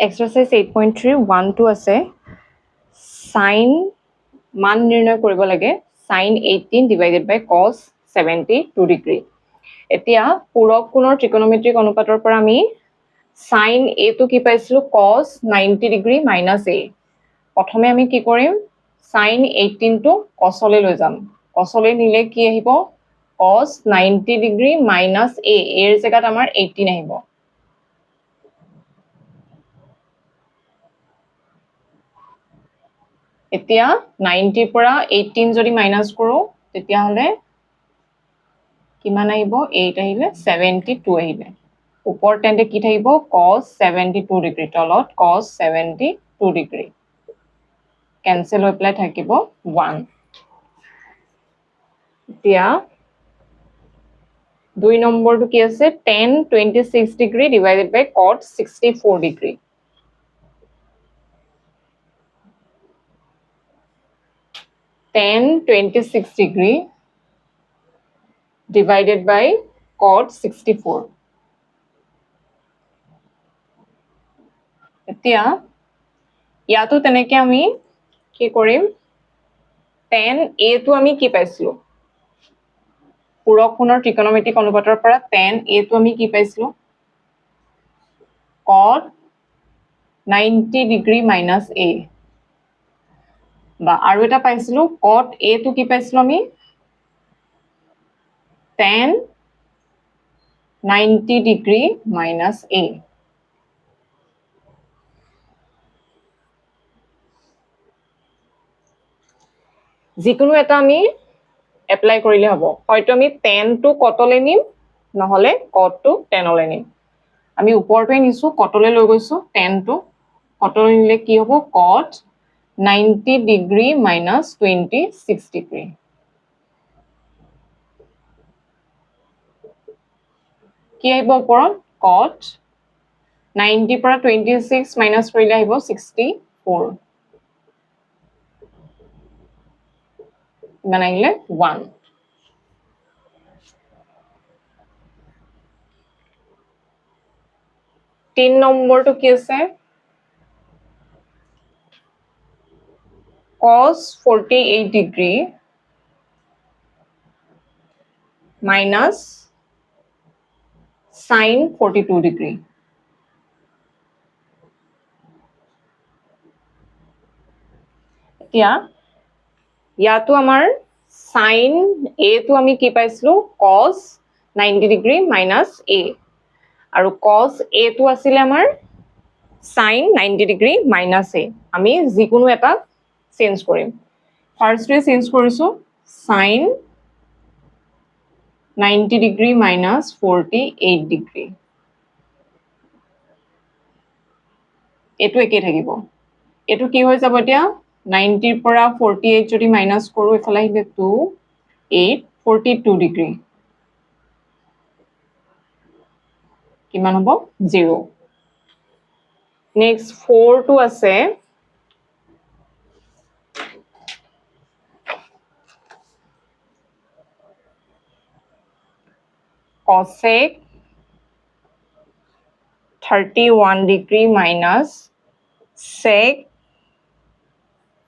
Exercise 8.3 1 আছে sin মান নিৰ্ণয় কৰিব লাগে sin 18 divided by cos 72 degree এতিয়া পূৰক কোণৰ ত্ৰিকোণমিতিক অনুপাতৰ পৰা আমি sin a টো কি পাইছিলো cos 90 degree minus a প্ৰথমে আমি কি কৰিম sin 18 টো cos লৈ লৈ যাম cos লৈ নিলে কি আহিব cos 90 degree minus a এৰ জায়গাত আমাৰ 18 আহিব এতিয়া 90 পৰা 18 যদি মাইনাস কৰো তেতিয়া হলে কিমান আহিব 8 আহিলে 72 আহিলে ওপৰ তেন্তে কি থাকিব cos 72 ডিগ্ৰী তলত cos 72 ডিগ্ৰী কেনসেল হৈ প্লাই থাকিব 1 এতিয়া 2 নম্বৰটো কি আছে tan 26 degree divided by cot 64 degree tan 26 degree divided by cot 64 এতিয়া ইয়াতো তেনেকে আমি কি কৰিম tan a টো আমি কি পাইছিলো পূৰক কোণৰ ত্ৰিকোণমিতিক অনুপাতৰ পৰা tan a টো আমি কি পাইছিলো cot 90 degree minus a বা আৰু এটা পাইছিলো cot a টো কি পাইছিলো আমি tan 90 degree minus a যিকোনো এটা আমি এপ্লাই কৰিলে হ'ব হয়তো আমি tan টো কটলে নিম নহলে cot টো tan লৈ নিম আমি ওপৰতে নিছো কটলে লৈ গৈছো tan টো কটলে নিলে কি হ'ব cot 90 degree minus 26 degree কি আহিব ওপৰত cot 90 পৰা 26 মাইনাস কৰিলে আহিব 64 ইমান আহিলে 1 3 নম্বৰটো কি আছে cos 48 degree minus sin 42 degree এতিয়া ইয়াতো আমাৰ sin a টো আমি কি পাইছিলো cos 90 degree minus a আৰু cos a টো আছিল আমাৰ sin 90 degree minus a আমি যিকোনো এটা চেঞ্জ কৰিম ফাৰ্স্টে চেঞ্জ কৰিছো sin 90 degree minus 48 degree এটো একে থাকিব এটো কি হৈ যাব এতিয়া 90 পৰা 48 যদি মাইনাস কৰো এফালে আহিলে 2 8 42 ডিগ্ৰী কিমান হ'ব 0 নেক্সট 4 টো আছে cosec 31 degree minus sec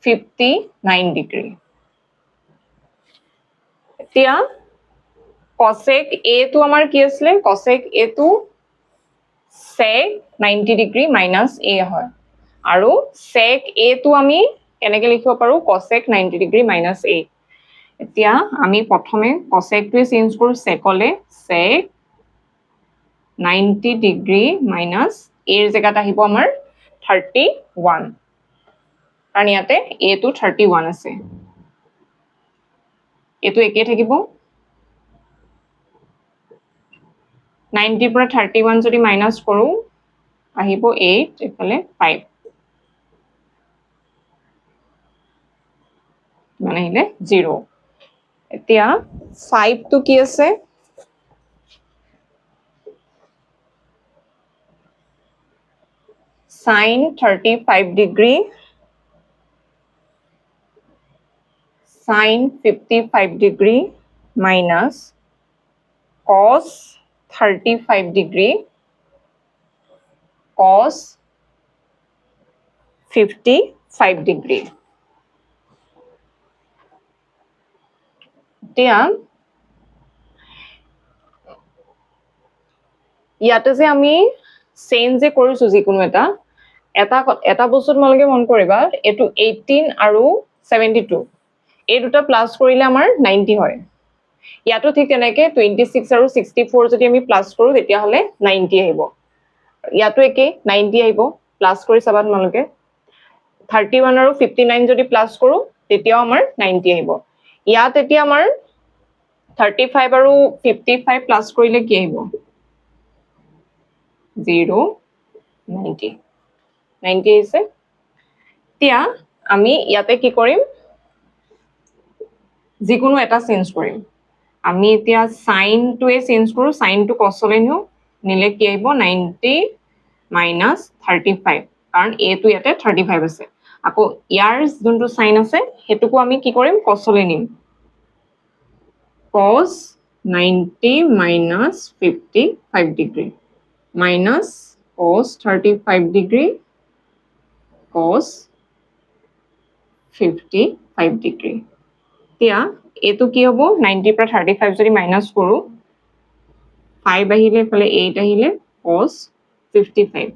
59 degree এতিয়া cosec a টো আমাৰ কি আছিল cosec a টো sec 90 degree minus a হয় আৰু sec a টো আমি কেনেকৈ লিখিব পাৰো cosec 90 degree minus a এতিয়া আমি প্ৰথমে cosec টো চেঞ্জ কৰো sec লে sec 90 degree minus a এৰ জায়গাত আহিব আমাৰ 31 কাৰণ ইয়াতে a টো 31 আছে এটো একে থাকিব 90 পৰা 31 যদি মাইনাস কৰো আহিব 8 এফালে 5 মানে আহিলে 0 এতিয়া 5 টো কি আছে sin 35 degree sin 55 degree minus cos 35 degree cos 55 degree এতিয়া ইয়াতে যে আমি চেঞ্জ যে কৰিছো যিকোনো এটা এটা বস্তু তোমালোকে মন কৰিবা এটো 18 আৰু 72 এই দুটা প্লাস কৰিলে আমাৰ 90 হয় ইয়াতো ঠিক তেনেকে 26 আৰু 64 যদি আমি প্লাস কৰো তেতিয়া হলে 90 আহিব ইয়াতো একে 90 আহিব প্লাস কৰি চাবা তোমালোকে 31 আৰু 59 যদি প্লাস কৰো তেতিয়াও আমাৰ 90 আহিব ইয়াত এতিয়া আমাৰ 35 আৰু 55 প্লাস কৰিলে কি আহিব 0 90 90 আছে এতিয়া আমি ইয়াতে কি কৰিম যিকোনো এটা চেঞ্জ কৰিম আমি এতিয়া সাইন টোৱে চেঞ্জ কৰো সাইন টু কসলে নিও নিলে কি আহিব 90 minus 35 কাৰণ a টো ইয়াতে 35 আছে আকৌ ইয়াৰ যোনটো সাইন আছে হেতুকো আমি কি কৰিম কসলে নিম cos 90 minus 55 degree minus cos 35 degree cos 55 degree এতিয়া এটো কি হ'ব 90 পৰা 35 যদি মাইনাস কৰো 5 আহিলে ফলে 8 আহিলে cos 55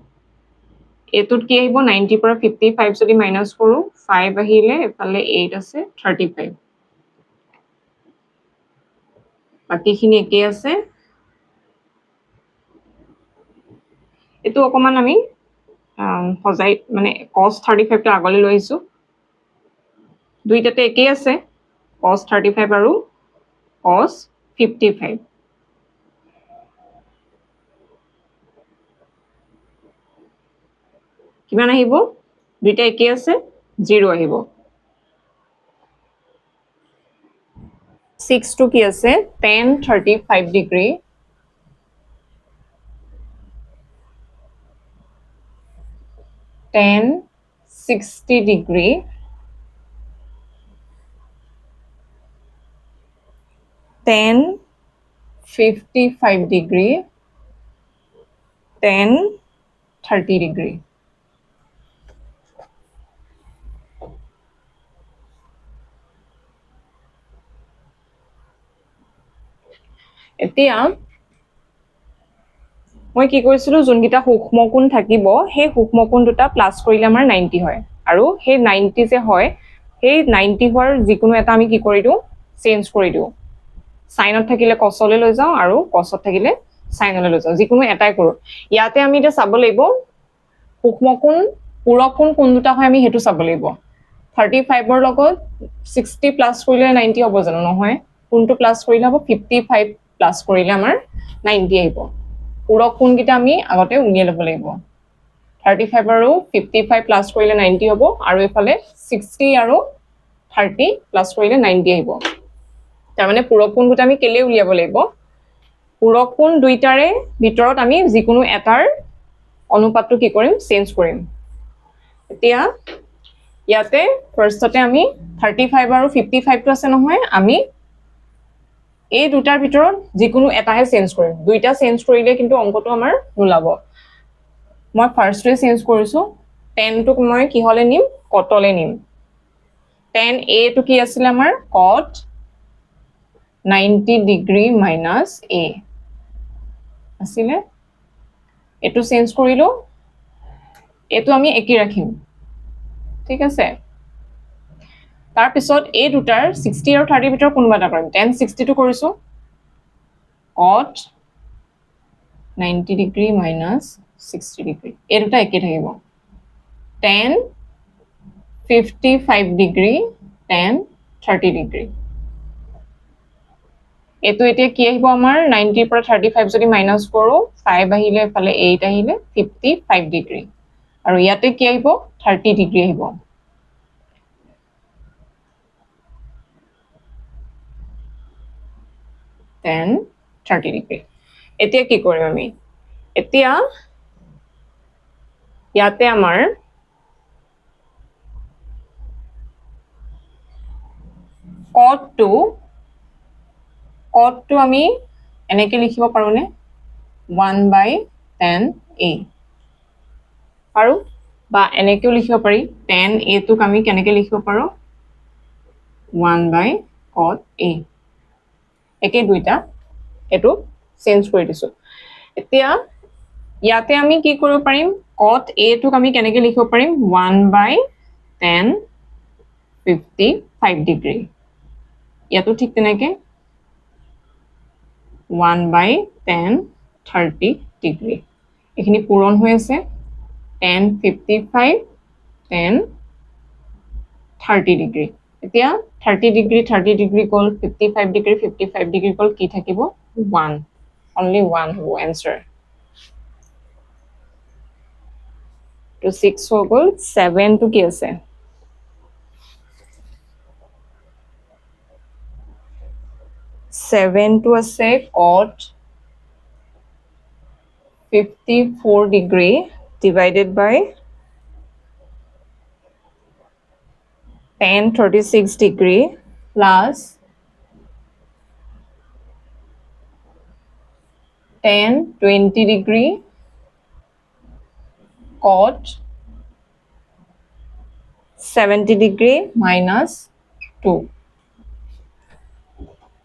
এটোত কি আহিব 90 পৰা 55 যদি মাইনাস কৰো 5 আহিলে ফলে 8 আছে 35 বাকিখিনি একে আছে এটো অকমান আমি হজাই মানে cos 35 টো আগলৈ লৈছো দুইটাতে একে আছে cos 35 আৰু cos 55 কিমান আহিব দুইটা একে আছে 0 আহিব 6 টো কি আছে tan 35 degree tan 60 degree tan 55 degree tan 30 degree এতিয়া মই কি কৈছিলো যোনকিটা সূক্ষ্মকোণ থাকিব সেই সূক্ষ্মকোণ দুটা প্লাস কৰিলে আমাৰ 90 হয় আৰু সেই 90 যে হয় সেই 90 হোৱাৰ যিকোনো এটা আমি কি কৰি দিও চেঞ্জ কৰি দিও সাইনত থাকিলে কসলে লৈ যাও আৰু কসত থাকিলে সাইনলে লৈ যাও যিকোনো এটাই কৰো ইয়াতে আমি এটা চাব লাগিব সূক্ষ্মকোণ পুৰকোণ কোন দুটা হয় আমি হেতু চাব লাগিব 35 ৰ লগত 60 প্লাস কৰিলে 90 হ'ব জানো নহয় কোনটো প্লাস কৰিলে হ'ব 55 প্লাস কৰিলে আমাৰ 90 আহিব পুৰক কোণ কিটা আমি আগতে উলিয়াই লব লাগিব 35 আৰু 55 প্লাস কৰিলে 90 হ'ব আৰু এফালে 60 আৰু 30 প্লাস কৰিলে 90 আহিব তাৰ মানে পুৰক কোণ কিটা আমি কেলে উলিয়াব লাগিব পুৰক কোণ দুইটাৰে ভিতৰত আমি যিকোনো এটাৰ অনুপাতটো কি কৰিম চেঞ্জ কৰিম এতিয়া ইয়াতে ফাৰ্ষ্টতে আমি 35 আৰু 55 টো আছে নহয় আমি এই দুটাৰ ভিতৰত যিকোনো এটাহে চেঞ্জ কৰিম দুইটা চেঞ্জ কৰিলে কিন্তু অংকটো আমাৰ নোলাব মই ফাৰ্ষ্টলি চেঞ্জ কৰিছো tan টোক মই কি হলে নিম কটলে নিম tan a টো কি আছিল আমাৰ cot 90 degree minus a আছিলে এটো চেঞ্জ কৰিলো এটো আমি একি ৰাখিম ঠিক আছে তাৰ পিছত এই দুটাৰ 60 আৰু 30 ভিতৰ কোনবা এটা কৰিম tan 60 টো কৰিছো cot 90 degree minus 60 degree এই দুটা একে থাকিব tan 55 degree tan 30 degree এটো এতিয়া কি আহিব আমাৰ 90 পৰা 35 যদি মাইনাস কৰো 5 আহিলে ফালে 8 আহিলে 55 degree আৰু ইয়াতে কি আহিব 30 degree আহিব tan 30 degree এতিয়া কি কৰিম আমি এতিয়া ইয়াতে আমাৰ cot টো আমি এনেকে লিখিব পাৰো নে 1/tan a আৰু বা এনেকেও লিখিব পাৰি tan a টোক আমি কেনেকৈ লিখিব পাৰো 1/cot a একে দুইটা এটো চেঞ্জ কৰি দিছো এতিয়া ইয়াতে আমি কি কৰিব পাৰিম cot a টোক আমি কেনেকৈ লিখিব পাৰিম 1/tan 55 ডিগ্ৰী ইয়াতো ঠিক তেনেকৈ 1/tan 30 ডিগ্ৰী এখিনি পূৰণ হৈ আছে tan 55 tan 30 ডিগ্ৰী এতিয়া 30 ডিগ্ৰী গল 55 ডিগ্ৰী গল কি থাকিব 1 only 1 হ'ব answer to 6 হৈ গল 7 to কি আছে 7 to আছে cot 54 degree divided by tan 36 degree plus tan 20 degree cot 70 degree minus 2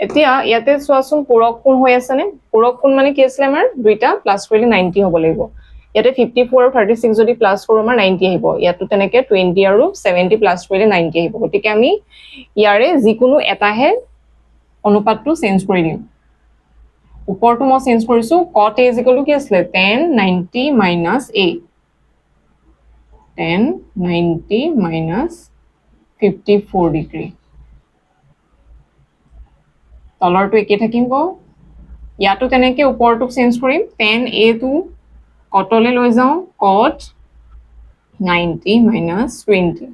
এতিয়া ইয়াতে সোয়াসুন পূৰক কোণ হৈ আছে নে পূৰক কোণ মানে কি আছিল আমাৰ দুইটা প্লাস কৰিলে 90 হ'ব লাগিব ইয়াতে 54 আৰু 36 যদি প্লাস কৰো আমাৰ 90 আহিব ইয়াতো তেনেকে 20 আৰু 70 প্লাস কৰিলে 90 আহিব গতিকে আমি ইয়াৰে যিকোনো এটাহে অনুপাতটো চেঞ্জ কৰি দিম উপৰটো মই চেঞ্জ কৰিছো cot a কি আছিল tan 90 minus a tan 90 minus 54 degree তলৰটো একে থাকিব ইয়াতো তেনেকে উপৰটো চেঞ্জ কৰিম tan a টো কটলে লৈ যাও cot 90 minus 20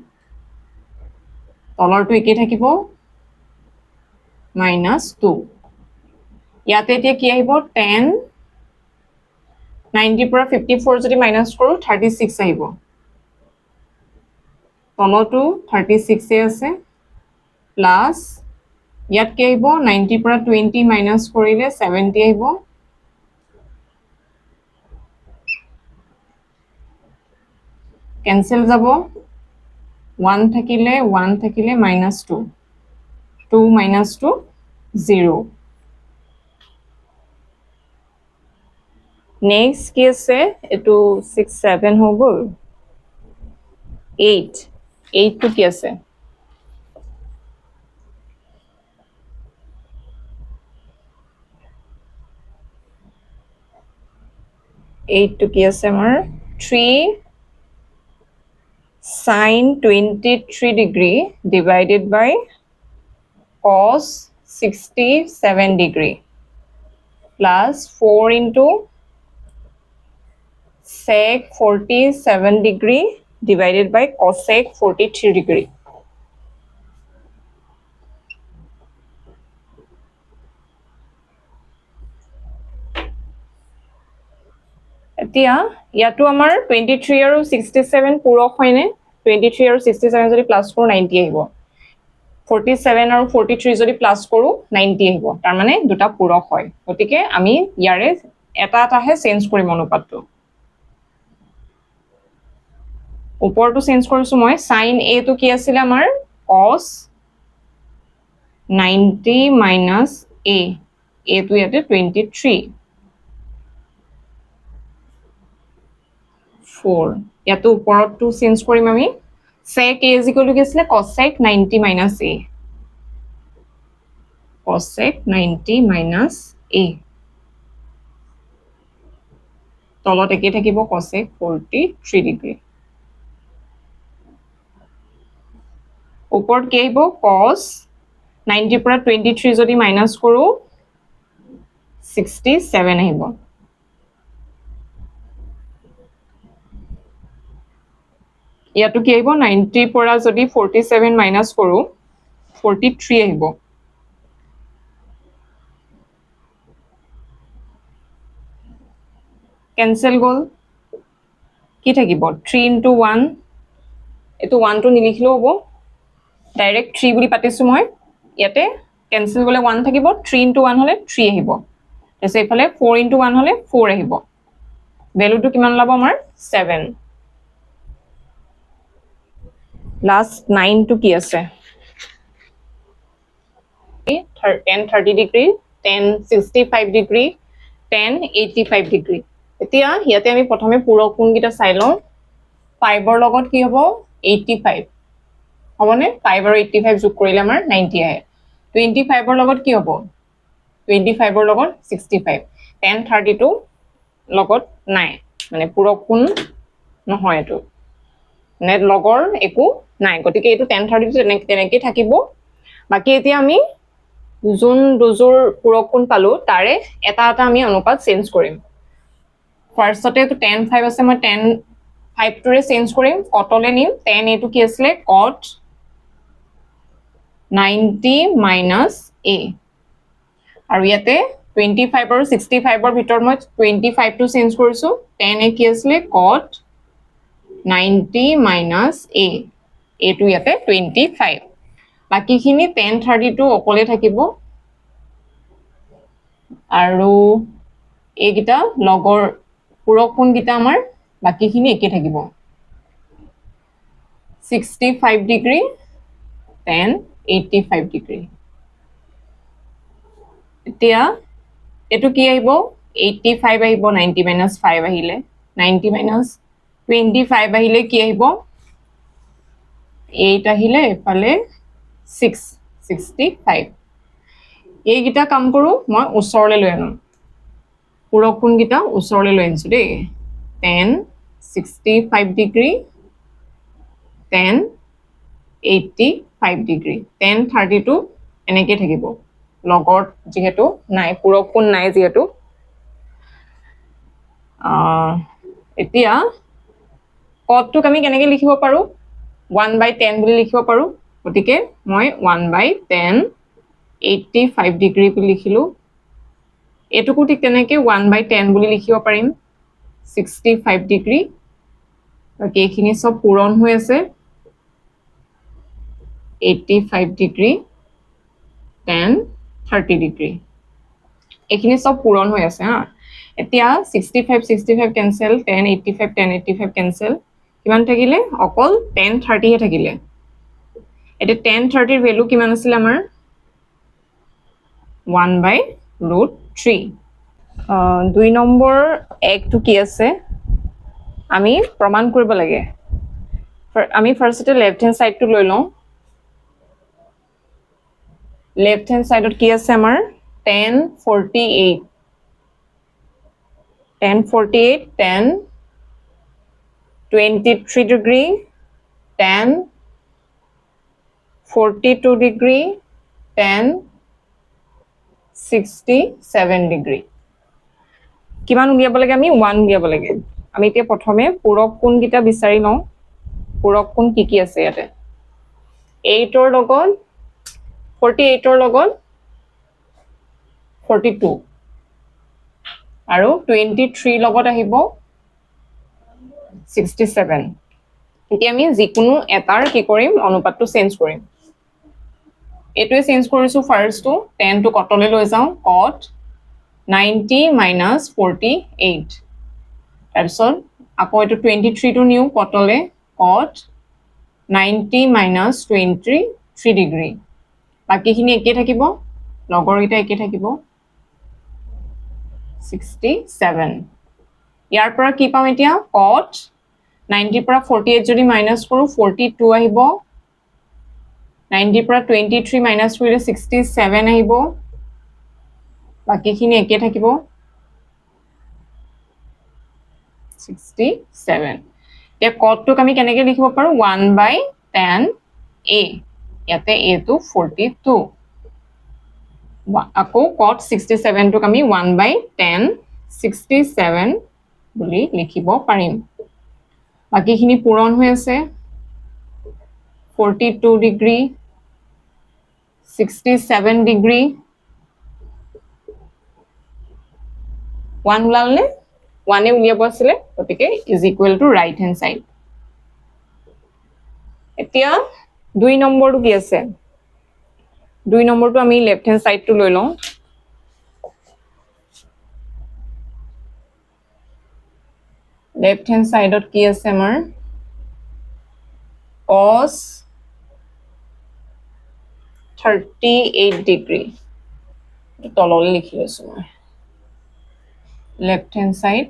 তলৰটো একে থাকিব minus 2 ইয়াতে এতিয়া কি আহিব tan 90 পৰা 54 যদি মাইনাস কৰো 36 আহিব তলটো 36 এ আছে প্লাস ইয়াত কি আহিব 90 পৰা 20 মাইনাস কৰিলে 70 আহিব ক্যান্সেল যাব 1 থাকিলে minus 2 2 minus 2 0 next কি আছে এটো 6 7 হৈ গল 8 to কি আছে 8 to কি আছে আমাৰ 3 sin 23 degree divided by cos 67 degree plus 4 into sec 47 degree divided by cosec 43 degree এতিয়া ইয়াতো আমাৰ 23 আৰু 67 পূৰক হয়নে 23 আৰু 67 যদি প্লাস কৰো 90 আহিব 47 আৰু 43 যদি প্লাস কৰো 90 আহিব তাৰ মানে দুটা পূৰক হয় গতিকে আমি ইয়াৰে এটাহে চেঞ্জ কৰিম অনুপাতটো উপৰটো চেঞ্জ কৰিছো মই sin a টো কি আছিল আমাৰ cos 90 minus a টো ইয়াতে 23 4 ইয়াতো উপৰটো চেঞ্জ কৰিম আমি sec a কি আছিল cosec 90 minus a cosec 90 minus a তলত একে থাকিব cosec 43 degree উপৰত কি আহিব cos 90 পৰা 23 যদি মাইনাস কৰো 67 আহিব ইয়াতো কি আহিব 90 পৰা যদি 47 মাইনাস কৰো 43 আহিব ক্যান্সেল গল কি থাকিব 3 into 1 এটো 1 টো নিলিখিলেও হ'ব ডাইৰেক্ট 3 বুলি পাতিছো মই ইয়াতে ক্যান্সেল গলে 1 থাকিব 3 into 1 হলে 3 আহিব এসে ইফালে 4 into 1 হলে 4 আহিব ভ্যালুটো কিমান লাব আমাৰ 7 লাষ্ট 9 টো কি আছে 10 30 ডিগ্ৰী 10 65 ডিগ্ৰী 10 85 ডিগ্ৰী এতিয়া ইয়াতে আমি প্ৰথমে পূৰক কোণকেইটা চাই লওঁ 5 ৰ লগত কি হ'ব 85 হ'বনে 5 আৰু 85 যোগ কৰিলে আমাৰ 90 আহে 25 ৰ লগত কি হ'ব 25 ৰ লগত 65 10 32 লগত নাই মানে পূৰক কোণ নহয় এটো মানে লগৰ একো নাই গতিকে এটো 10 32 তেনেকৈ থাকিব বাকি এতিয়া আমি যোন দুজোৰ পূৰক কোণ পালো তাৰে এটা এটা আমি অনুপাত চেঞ্জ কৰিম ফাৰ্ষ্টতে তো 10 5 আছে মই 10 5 টোৰে চেঞ্জ কৰিম কটলে নিম 10 এটো কি আছিল cot 90 minus a আৰু ইয়াতে 25 আৰু 65 ৰ ভিতৰত মই 25 টো চেঞ্জ কৰিছো 10 এ কি আছিল cot 90 minus a এটো ইয়াতে 25 বাকিখিনি 10 32 অকলে থাকিব আৰু এইগিটা লগৰ পূৰক কোণগিটা আমাৰ বাকিখিনি একে থাকিব 65 ডিগ্ৰী 10 85 ডিগ্ৰী এতিয়া এটো কি আহিব 85 আহিব 90 minus 5 আহিলে 90 minus 25 আহিলে কি আহিব 8 আহিলে এফালে 6 65 এইগিটা কাম কৰো মই ওচৰলৈ লৈ আনো পূৰক কোণগিটা ওচৰলৈ লৈ আনিছো দেই 10 65 ডিগ্ৰী 10 85 ডিগ্ৰী 10 32 এনেকৈ থাকিব লগৰ যেহেতু নাই পূৰক কোণ নাই যেহেতু এতিয়া কটটোক আমি কেনেকৈ লিখিব পাৰো 1/10 বুলি লিখিব পাৰো গতিকে মই 1/10 85 ডিগ্ৰী বুলি লিখিলো এটুকু ঠিক তেনেকৈ 1/10 বুলি লিখিব পাৰিম 65 ডিগ্ৰী বাকি এইখিনি সব পূৰণ হৈ আছে 85 ডিগ্ৰী 10 30 ডিগ্ৰী এইখিনি সব পূৰণ হৈ আছে হা এতিয়া 65 65 কেনসেল 10 85 10 85 কেনসেল কিমান থাকিলে অকল 10 30 হে থাকিলে এটা 10 30 ৰ ভ্যালু কিমান আছিল আমাৰ 1/√3 দুই নম্বৰ একটো কি আছে আমি প্ৰমাণ কৰিব লাগে আমি ফাৰ্স্টতে লেফট হ্যান্ড সাইডটো লৈ লওঁ লেফট হ্যান্ড সাইডত কি আছে আমাৰ 1048 1048 10 23 degree 10 42 degree 10 67 degree কিমান উলিয়াব লাগে আমি 1 উলিয়াব লাগে আমি এতিয়া প্ৰথমে পূৰক কোণগিটা বিচাৰি লওঁ পূৰক কোণ কি আছে ইয়াতে 8 ৰ লগত 48 ৰ লগত 42 আৰু 23 লগত আহিব 67 এতিয়া আমি যিকোনো এটাৰ কি কৰিম অনুপাতটো চেঞ্জ কৰিম এটোৱে চেঞ্জ কৰিছো ফাৰ্স্টটো 10 টো কটলে লৈ যাওঁ cot 90 minus 48 তাৰপিছত আকৌ এটো 23 টো নিউ কটলে cot 90 minus 23 ডিগ্ৰী বাকিখিনি একে থাকিব লগৰগিটা একে থাকিব 67 ইয়াৰ পৰা কি পাম এতিয়া cot 90 পৰা 48 যদি মাইনাস কৰো 42 আহিব 90 পৰা 23 মাইনাস কৰিলে 67 আহিব বাকিখিনি একে থাকিব 67 এতিয়া cotটোক আমি কেনেকৈ লিখিব পাৰো 1/10 a ইয়াতে a টো 42 আকৌ cot 67 টোক আমি 1/10 67 বুলি লিখিব পাৰিম বাকিখিনি পূৰণ হৈ আছে 42 ডিগ্ৰী 67 ডিগ্ৰী 1 ওলালনে 1 এ উলিয়াব আছিলে গতিকে is equal to right hand side এতিয়া 2 নম্বৰটো কি আছে 2 নম্বৰটো আমি লেফট হ্যান্ড সাইডটো লৈ লওঁ লেফট হ্যান্ড সাইডত কি আছে আমাৰ cos 38 degree. তললৈ লিখি লৈছো মই left hand side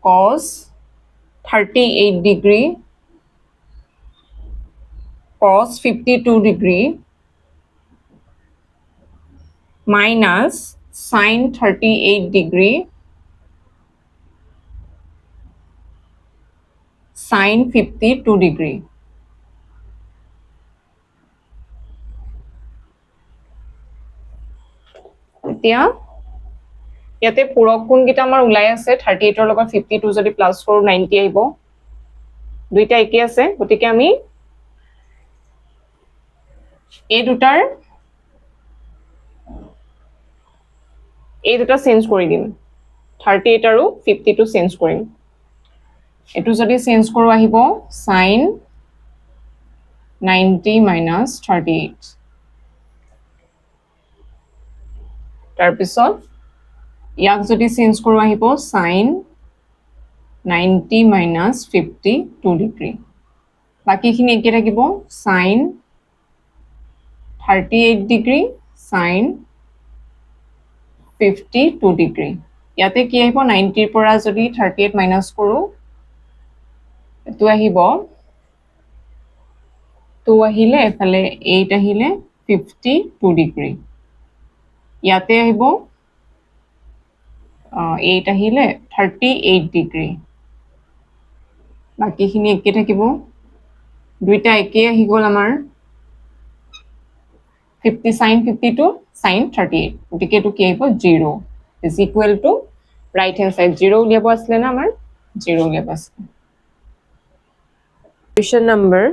cos 38 degree cos 52 degree minus sin 38 degree sin 52 degree. এতিয়া ইয়াতে পূৰক কোণ কিটা আমাৰ ওলাই আছে 38 ৰ লগত 52 যদি প্লাস কৰো 90 আহিব দুইটা একে আছে গতিকে আমি এই দুটা চেঞ্জ কৰি দিম 38 আৰু 52 চেঞ্জ কৰিম এটো যদি চেঞ্জ কৰো আহিব sin 90 minus 38 তাৰ পিছত ইয়াক যদি চেঞ্জ কৰো আহিব sin 90 minus 52 degree বাকিখিনি একে থাকিব sin 38 degree sin 52 degree ইয়াতে কি আহিব 90 ৰ পৰা যদি 38 মাইনাস কৰো এটো আহিব 2 আহিলে এফালে 8 আহিলে 52 degree ইয়াতে আহিব 8 আহিলে 38 degree বাকিখিনি একে থাকিব দুইটা একে আহি গল আমাৰ 50 sin 52 sin 38 গতিকে এটো কি আহিব 0 is equal to right hand side 0 উলিয়াব আসলে না আমাৰ 0 উলিয়াব আসলে question number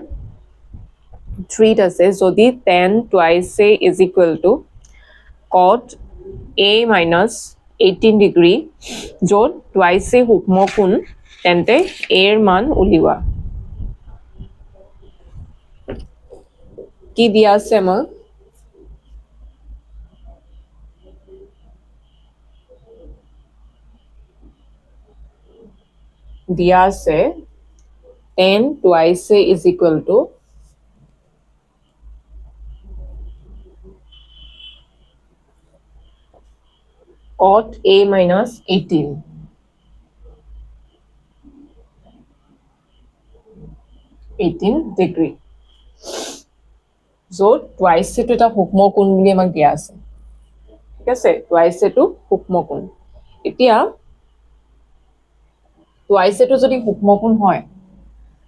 3 আছে যদি tan twice a is equal to cot a minus 18 degree যত twice a সূক্ষ্ম কোণ তেন্তে a এর মান উলিওয়া কি দিয়া আছে আমাক দিয়া আছে tan twice a is equal to cot a minus 18 degree যত twice a to এটা সূক্ষ্ম কোণ বুলি আমাক দিয়া আছে ঠিক আছে twice a to সূক্ষ্ম কোণ এতিয়া twice a to যদি সূক্ষ্ম কোণ হয়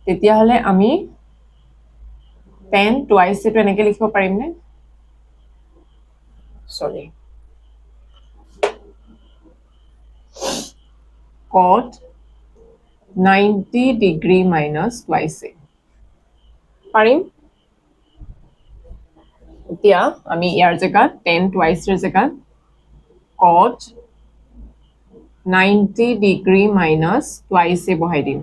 তেতিয়া হলে আমি tan twice a to এনেকে লিখিব পাৰিম নে sorry cot 90 degree minus twice a পাৰিম এতিয়া আমি ইয়াৰ জায়গাত tan twice এর জায়গাত cot 90 degree minus twice a বহাই দিম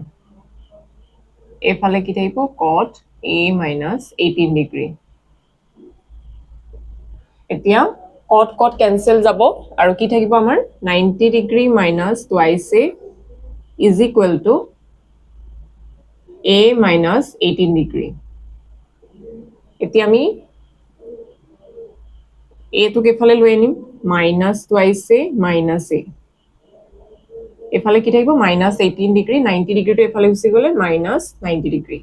এফালে কি থাকিব cot a minus 18 degree এতিয়া cot cot cancel যাব আৰু কি থাকিব আমাৰ 90 degree minus twice a is equal to a minus 18 degree এতিয়া আমি a to কেফালে লৈ আনিম minus twice a minus a এফালে কি থাকিব minus 18 degree 90 degree to এফালে গুচি গলে minus 90 degree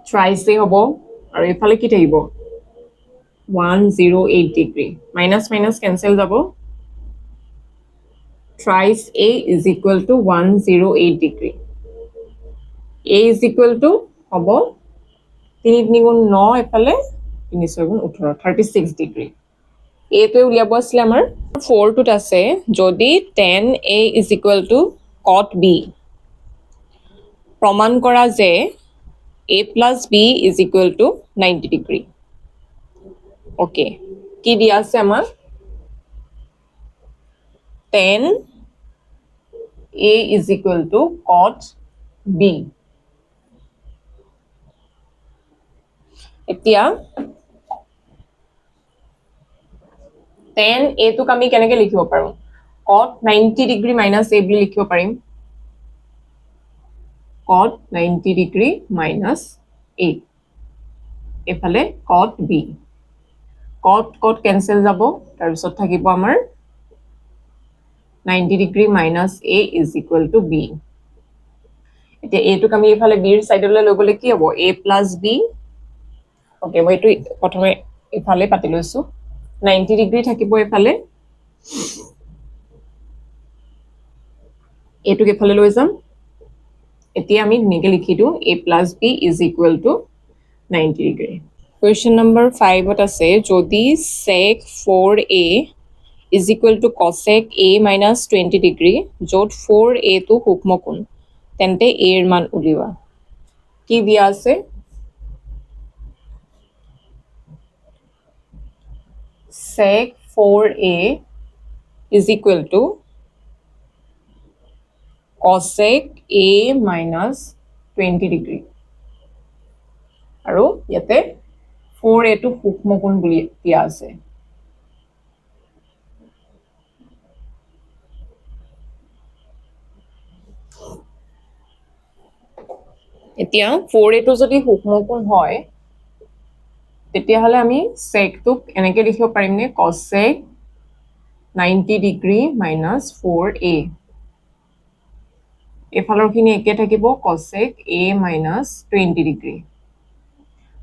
twice a হব আৰু এফালে কি থাকিব 108 degree minus minus cancel যাব twice a is equal to 108 degree a is equal to হব 3 গুণ 9 এফালে 3 গুণ 18 36 degree a তো উলিয়াব আছিল আমাৰ 4 টুত আছে যদি tan a is equal to cot b প্ৰমাণ কৰা যে a plus b is equal to 90 degree okay কি দিয়া আছে আমাৰ tan a is equal to cot b এতিয়া tan a তো আমি কেনেকৈ লিখিব পাৰো cot 90 degree minus a বুলি লিখিব পাৰিম cot 90 degree minus A. এফালে cot B. cot cot cancel যাব তাৰপিছত থাকিব আমাৰ 90 degree minus A is equal to B. এতিয়া এটোক আমি এফালে B ৰ সাইডলৈ লৈ গলে কি হ'ব A plus B. ওকে মই এটো প্ৰথমে এফালে পাতি লৈছো 90 ডিগ্ৰী থাকিব এফালে এটোক এফালে লৈ যাম এতিয়া আমি নিকে লিখি দিও A plus B is equal to 90 degree. Question number 5 ত আছে যদি sec 4A is equal to cosec A minus 20 degree যত 4A to সূক্ষ্ম কোণ তেন্তে A এর মান উলিওয়া কি দিয়া আছে sec 4A is equal to cosec A minus 20 degree আৰু ইয়াতে 4A to সূক্ষ্ম কোণ বুলি দিয়া আছে এতিয়া 4A to যদি সূক্ষ্ম কোণ হয় তেতিয়া হলে আমি sec টোক এনেকে লিখিব পাৰিম নে cosec 90 degree minus 4A এফালৰখিনি একে থাকিব cosec A minus 20 degree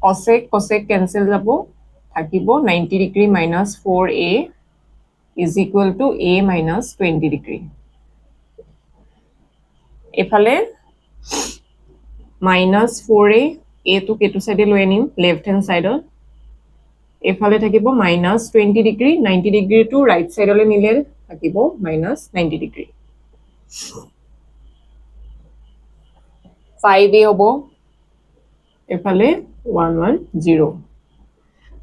cosec cosec cancel যাব থাকিব 90 degree minus 4A is equal to A minus 20 degree এফালে minus 4A A to কেটো সাইডে লৈ আনিম left hand side এফালে থাকিব minus 20 degree 90 degree to right side লৈ নিলে থাকিব minus 90 degree 5A হ'ব এফালে 110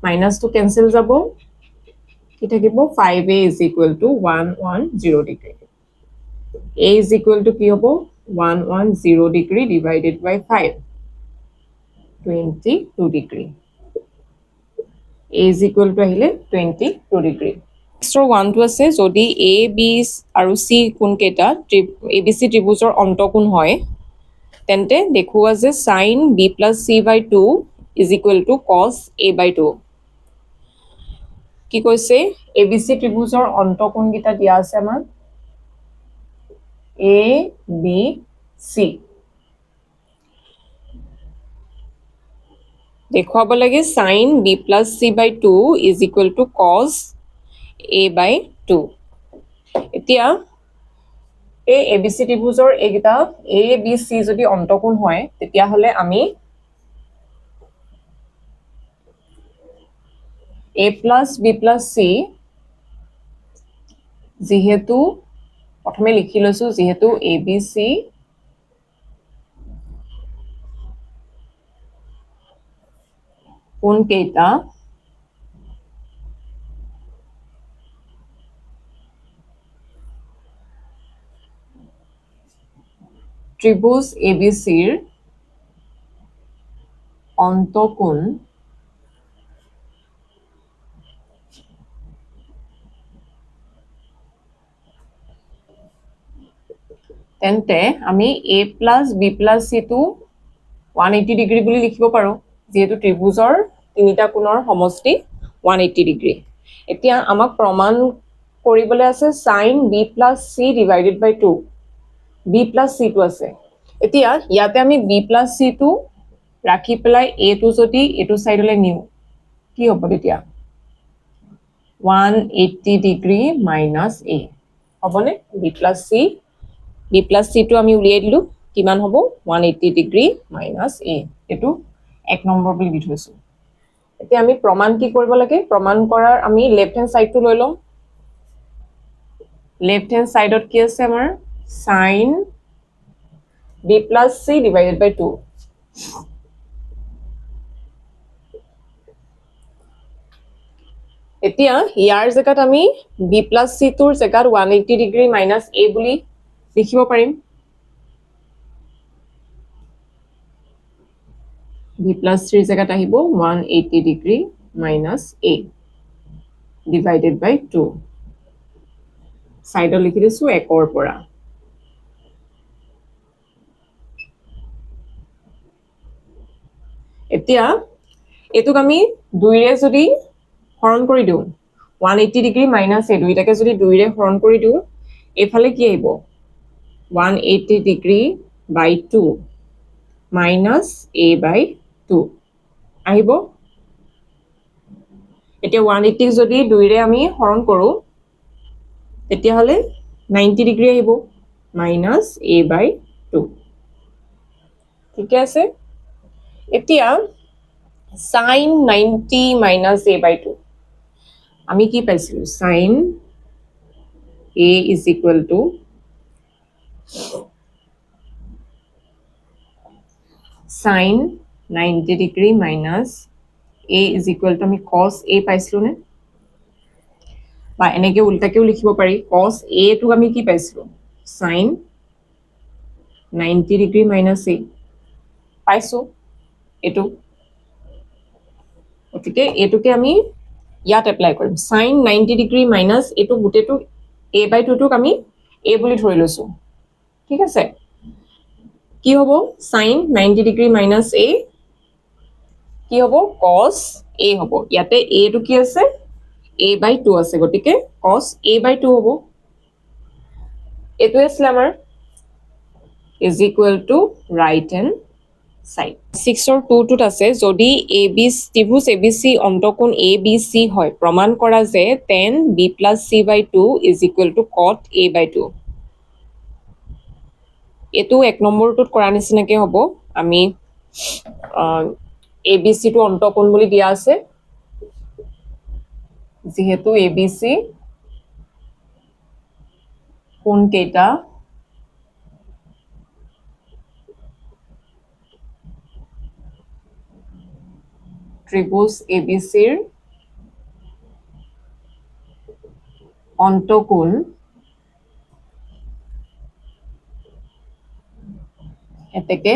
minus to cancel যাব কি থাকিব 5A is equal to 110 degree A is equal to কি হ'ব 110 degree divided by 5 22 degree A is equal to আহিলে 22 degree next 1 to আছে যদি A B আৰু C কোণ কেটা ABC ত্ৰিভুজৰ অন্তঃকোণ হয় তেন্তে দেখুৱা যে sin B plus C by 2 is equal to cos A by 2 কি কৈছে ABC ত্ৰিভুজৰ অন্তঃকোণ গিটা দিয়া আছে আমাৰ A B C দেখুৱাব লাগে sin B plus C by 2 is equal to cos A by 2 এতিয়া এই ABC ত্ৰিভুজৰ এইগিটা A B C যদি অন্তঃকোণ হয় তেতিয়া হলে আমি A plus B plus C যেহেতু প্ৰথমে লিখি লৈছো যেহেতু ABC কোণ কেইটা ত্ৰিভুজ ABC ৰ অন্তঃকোণ তেন্তে আমি A plus B plus C to 180 degree বুলি লিখিব পাৰো যেহেতু ত্ৰিভুজৰ তিনিটা কোণৰ সমষ্টি 180 degree এতিয়া আমাক প্ৰমাণ কৰিবলৈ আছে sin B plus C divided by 2 B plus C to আছে এতিয়া ইয়াতে আমি B plus C to ৰাখি পেলাই A to যদি এটো সাইডলৈ নিউ কি হ'ব তেতিয়া 180 degree minus A হ'বনে B plus C B plus C to আমি উলিয়াই দিলো কিমান হ'ব 180 degree minus A এটো এক নম্বৰ বুলি দি থৈছো এতিয়া আমি প্ৰমাণ কি কৰিব লাগে প্ৰমাণ কৰাৰ আমি লেফট হ্যান্ড সাইড টো লৈ লম লেফট হ্যান্ড সাইডত কি আছে আমাৰ sin B plus C divided by 2 এতিয়া ইয়াৰ জায়গাত আমি B plus C টোৰ জায়গাত 180 degree minus A বুলি লিখিব পাৰিম B plus 3 জায়গাত আহিব 180 degree minus A divided by 2 সাইডত লিখি দিছো 1 পৰা এতিয়া এটুক আমি 2 ৰে যদি হৰণ কৰি দিও 180 ডিগ্ৰী মাইনাস a দুইটাকে যদি 2 ৰে হৰণ কৰি দিও এফালে কি আহিব 180 ডিগ্ৰী বাই 2 মাইনাস a বাই 2 আহিব এতিয়া 180 যদি 2 ৰে আমি হৰণ কৰো তেতিয়া হলে 90 ডিগ্ৰী আহিব মাইনাস a বাই 2 ঠিক আছে এতিয়া sin 90 minus a by 2 আমি কি পাইছিলো sin a is equal to sin 90 degree minus a is equal to আমি cos a পাইছিলো নে বা এনেকে উল্টাকেও লিখিব পাৰি cos a টু আমি কি পাইছিলো sin 90 degree minus a পাইছো এটো ওকে এটোকে আমি ইয়াত এপ্লাই কৰিম sin 90 degree minus এটো গুটেটো a by 2 টুক আমি a বুলি ধৰি লৈছো ঠিক আছে কি হ'ব sin 90 degree minus a কি হ'ব cos a হ'ব ইয়াতে a টু কি আছে a by 2 আছে গটিকে cos a by 2 হ'ব এটো আছিল আমাৰ is equal to right hand side 6 or 2 টুত আছে যদি ab ত্রিভুজ abc অন্তকোণ abc হয় প্রমাণ কৰা যে tan b + c by 2 is equal to cot a by 2 এটো এক নম্বৰটোত কৰা নিচিনাকে হ'ব আমি abc টু অন্তকোণ বুলি দিয়া আছে যেহেতু abc কোণ কেটা ত্রিভুজ abc ৰ অন্তকোণ এতেকে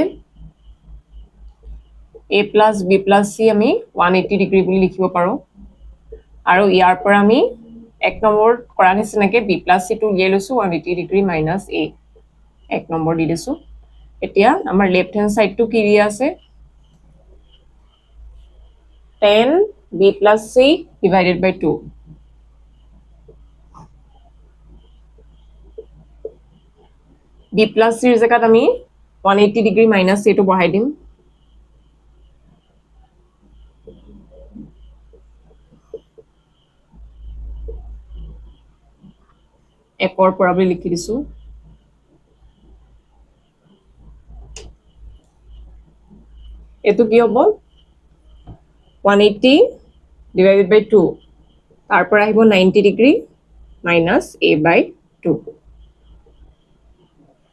a plus b plus c আমি 180 ডিগ্ৰী বুলি লিখিব পাৰো আৰু ইয়াৰ পৰা আমি এক নম্বৰ কৰা নিচিনাকে b plus c টু উলিয়াই লৈছো 180 ডিগ্ৰী minus a এক নম্বৰ দি দিছো এতিয়া আমাৰ লেফট হ্যান্ড সাইড টু কি দিয়া আছে tan b plus c divided by 2 b plus c ৰ জায়গাত আমি 180 ডিগ্ৰী minus a টু বহাই দিম একৰ পৰা বুলি লিখি দিছো এটো কি হ'ব 180 divided by 2 তাৰ পৰা আহিব 90 degree minus a by 2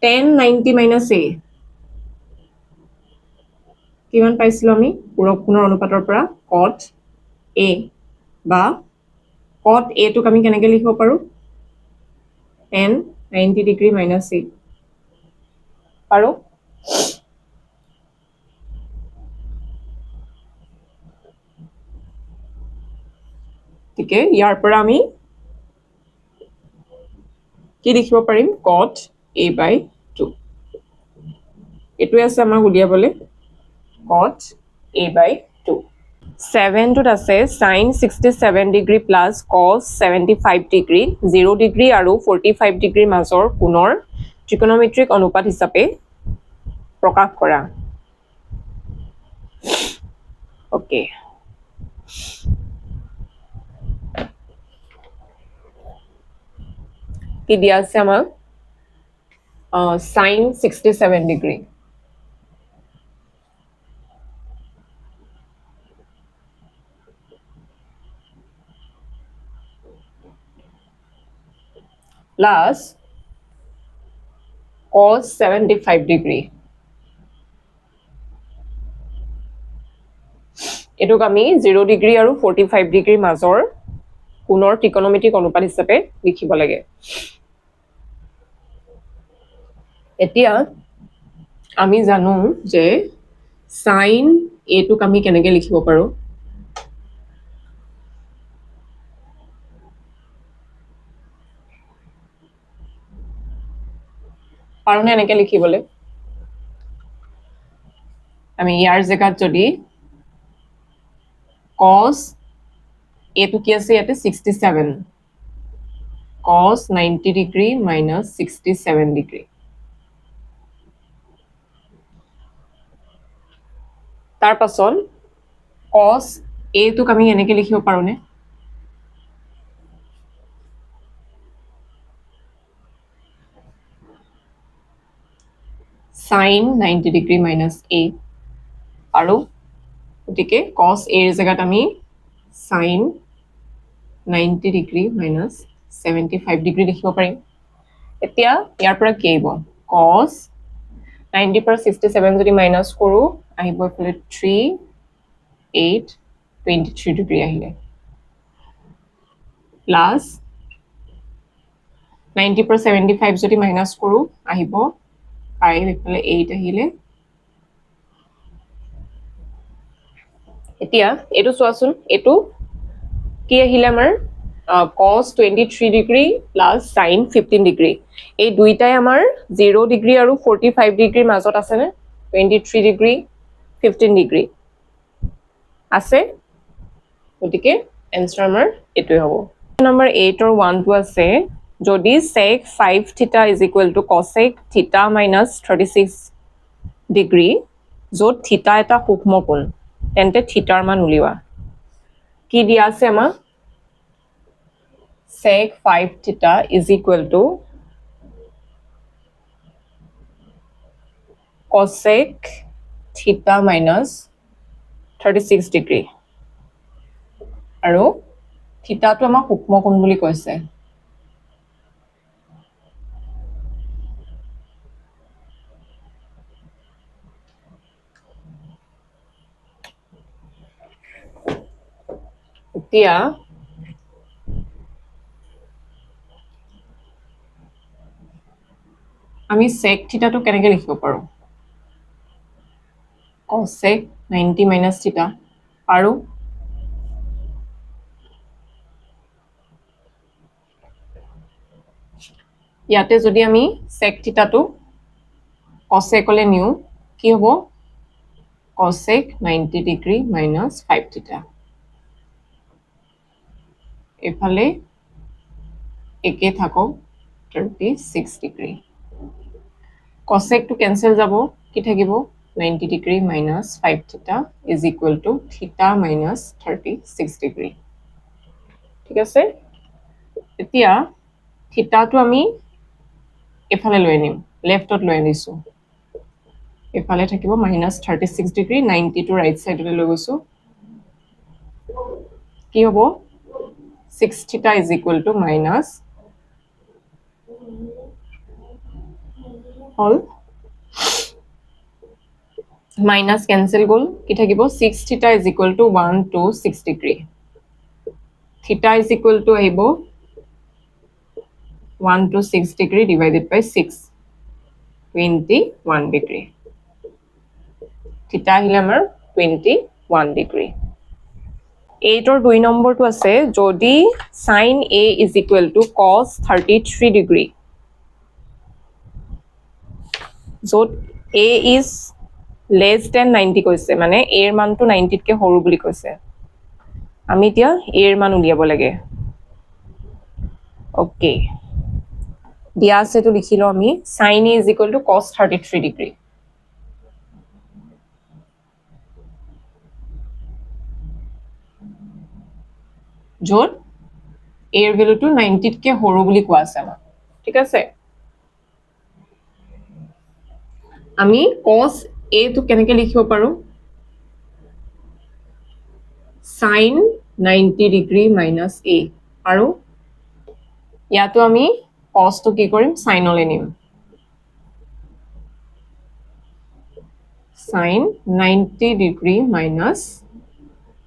tan 90 minus a কিমান পাইছিলো আমি পূৰক কোণৰ অনুপাতৰ পৰা cot a বা cot a টুক আমি কেনেকৈ লিখিব পাৰো tan 90 ডিগ্ৰী minus a পাৰো ঠিক আছে ইয়াৰ পৰা আমি কি লিখিব পাৰিম cot a by 2 এটো আছে আমাৰ উলিয়াবলে cot a by 2 7 টুত আছে sin 67 degree plus cos 75 degree 0 degree আৰু 45 ডিগ্ৰীৰ মাজৰ কোণৰ ত্ৰিকোণমিতিক অনুপাত হিচাপে প্ৰকাশ কৰা ওকে কি দিয়া আছে আমাৰ sin 67 degree plus cos 75 degree এটুক আমি 0 ডিগ্ৰী আৰু 45 ডিগ্ৰীৰ মাজৰ কোণৰ ত্ৰিকোণমিতিক অনুপাত হিচাপে লিখিব লাগে এতিয়া আমি জানো যে sin a টুক আমি কেনেকৈ লিখিব পাৰো পাৰোনে এনেকৈ লিখিবলৈ আমি ইয়াৰ জায়গাত যদি cos এইটো কি আছে ইয়াতে 67 cos 90 degree minus 67 degree তাৰ পাছত cos এইটোক আমি এনেকৈ লিখিব পাৰোঁনে sin 90 degree minus a আৰু গতিকে cos a এৰ জায়গাত আমি sin 90 degree minus 75 degree লিখিব পাৰিম এতিয়া ইয়াৰ পৰা কি আহিব cos 90 পৰা 67 যদি মাইনাস কৰো আহিব ইফালে 3 8 23 degree আহিলে প্লাস 90 পৰা 75 যদি মাইনাস কৰো আহিব 5 ইফালে 8 আহিলে এতিয়া এটো চোৱাচোন এটো কি আহিলে আমাৰ cos 23 degree plus sin 15 degree এই দুইটাই আমাৰ 0 degree আৰু 45 degree মাজত আছে নে 23 degree 15 degree আছে গতিকে এনসার আমাৰ এটোই হ'ব নম্বৰ 8 or 1 টো আছে যদি sec 5 theta is equal to cosec theta minus 36 degree যত theta এটা সূক্ষ্ম কোণ তেন্তে theta ৰ মান উলিওৱা কি দিয়া আছে আমাৰ sec 5 theta is equal to cosec theta minus 36 degree আৰু theta টো আমাৰ সূক্ষ্ম কোণ বুলি কৈছে এতিয়া আমি sec theta টো কেনেকৈ লিখিব পাৰো cosec 90 minus theta আৰু ইয়াতে যদি আমি sec theta টো cosec লে নিউ কি হ'ব cosec 90 degree minus 5 theta এফালে একে থাকক 36 degree cosec to cancel যাব কি থাকিব 90 degree minus 5 theta is equal to theta minus 36 degree ঠিক আছে এতিয়া theta to আমি এফালে লৈ নিম লেফটত লৈ আনিছো এফালে থাকিব minus 36 degree 90 to right side লৈ গৈছো কি হ'ব 6 theta is equal to minus all minus cancel goal কি থাকিব 6 theta is equal to 1 to 6 degree theta is equal to আহিব 1 to 6 degree divided by 6 21 degree theta আহিলে আমাৰ 21 degree 8 or 2 নম্বৰ টো আছে যদি sin a is equal to cos 33 degree যত a is less than 90 কৈছে মানে a এর মান তো 90 কে সৰু বুলি কৈছে আমি এতিয়া a এর মান উলিয়াব লাগে ওকে দিয়া আছে তো লিখিলো আমি sin a is equal to cos 33 degree যত a এর ভ্যালু তো 90 কে সৰু বুলি কোৱা আছে আমাৰ ঠিক আছে আমি cos a তো কেনেকৈ লিখিব পাৰো sin 90 degree minus a আৰু ইয়াতো আমি cos তো কি কৰিম sin লৈ নিম sin 90 degree minus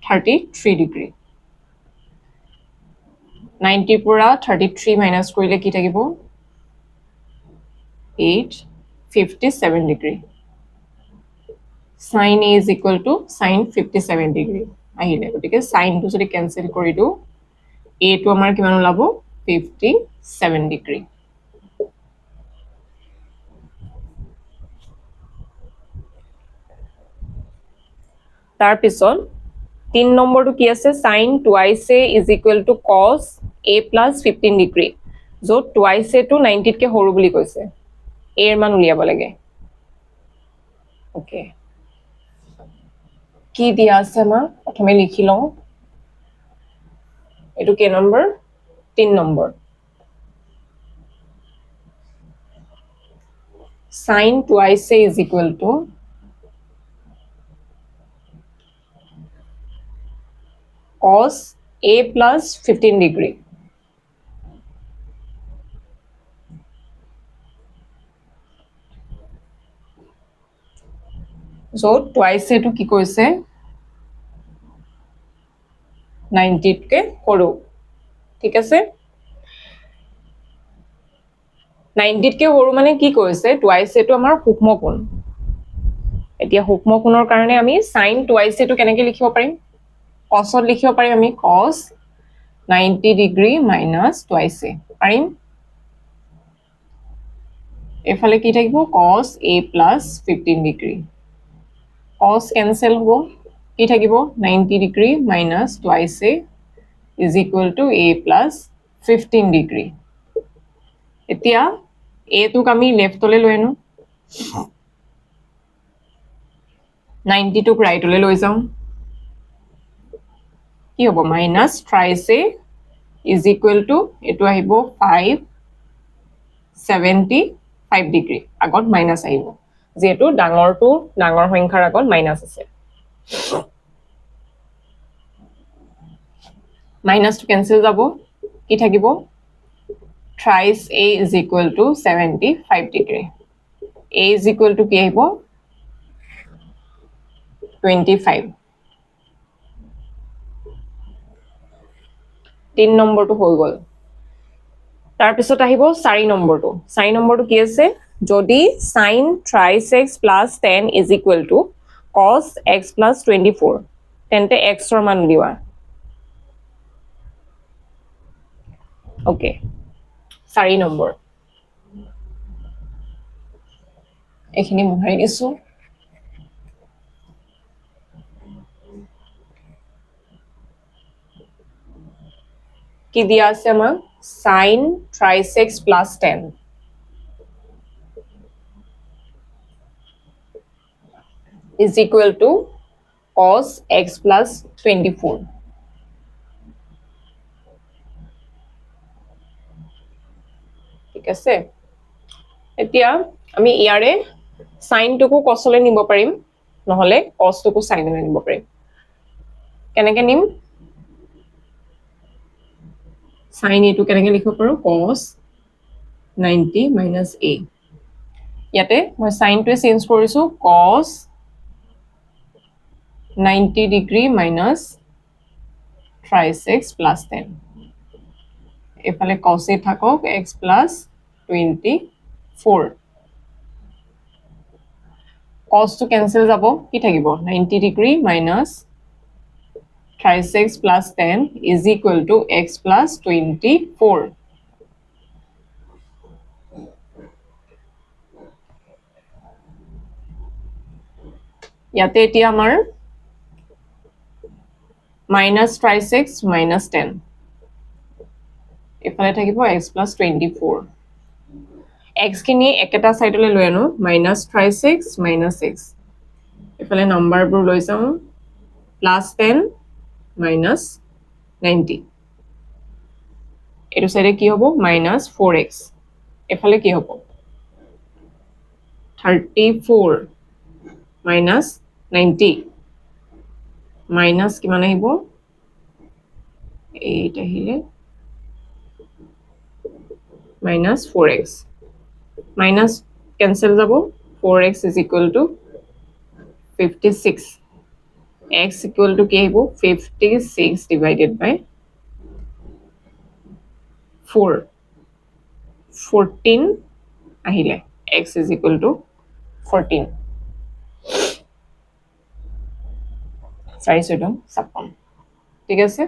33 degree 90 পৰা 33 minus কৰিলে কি থাকিব 857 degree sin a is equal to sin 57 degree আহিলে গতিকে sin টো যদি ক্যান্সেল কৰি দিও a টো আমাৰ কিমান ওলাব 57 degree তাৰ পিছত 3 নম্বৰটো কি আছে sin twice a is equal to cos a plus 15 degree য'ত twice a টো 90 তকে সৰু বুলি কৈছে a এৰ মান উলিয়াব লাগে ওকে কি দিয়া আছে মা প্ৰথমে লিখি লওঁ এটো কে number 3 number sin twice a is equal to cos a plus 15 degree so twice a to কি কৈছে 90 তকে সৰু ঠিক আছে 90 তকে সৰু মানে কি কৈছে twice a to আমাৰ সূক্ষ্ম কোণ এতিয়া সূক্ষ্ম কোণৰ কাৰণে আমি sin twice a to কেনেকৈ লিখিব পাৰিম cos ত লিখিব পাৰিম আমি cos 90 degree minus twice a পাৰিম এফালে কি থাকিব cos a plus 15 degree cos cancel হ'ব কি থাকিব 90 degree minus twice a is equal to a plus 15 degree এতিয়া a টোক আমি লেফটলৈ লৈ আনো 90 টোক ৰাইটলৈ লৈ যাওঁ কি হ'ব minus thrice a is equal to এটো আহিব 575 degree আগত মাইনাস আহিব যেটো ডাঙৰটো ডাঙৰ সংখ্যাৰ আগত মাইনাস আছে মাইনাস টু ক্যান্সেল যাব কি থাকিব thrice a is equal to 75 degree a is equal to কি আহিব 25 3 নম্বৰটো হৈ গল তাৰ পিছত আহিব 4 নম্বৰটো 4 নম্বৰটো কি আছে যদি sin thrice x plus 10 is equal to cos x plus 24 তেন্তে x ৰ মান দিবা ওকে 4 নম্বৰ এখিনি মোহাৰি দিছো কি দিয়া আছে আমাক sin thrice x plus 10 is equal to cos x plus 24 ঠিক আছে এতিয়া আমি ইয়াৰে sin টুকু cosলে নিব পাৰিম নহলে cos টুকু sin লৈ নিব পাৰিম কেনেকৈ নিম sin a টু কেনেকৈ লিখিব পাৰো cos 90 minus a ইয়াতে মই sin টো চেঞ্জ কৰিছো cos 90 degree minus thrice x plus 10 এফালে cos a থাকক x plus 24 cos to cancel যাব কি থাকিব 90 degree minus thrice x plus 10 is equal to x plus 24 ইয়াতে এতিয়া আমাৰ minus thrice x minus 10 এফালে থাকিব x plus 24 x খিনি একেটা সাইডলৈ লৈ আনো minus thrice x minus x এফালে নম্বৰবোৰ লৈ যাওঁ plus 10 minus 90 এটো সাইডে কি হ'ব minus 4x এফালে কি হ'ব 34 minus 90 minus কিমান আহিব 8 আহিলে minus 4x minus cancel যাব 4x is equal to 56 x equal to কি আহিব 56 divided by 4 14 আহিলে x is equal to 14 4 56 ঠিক আছে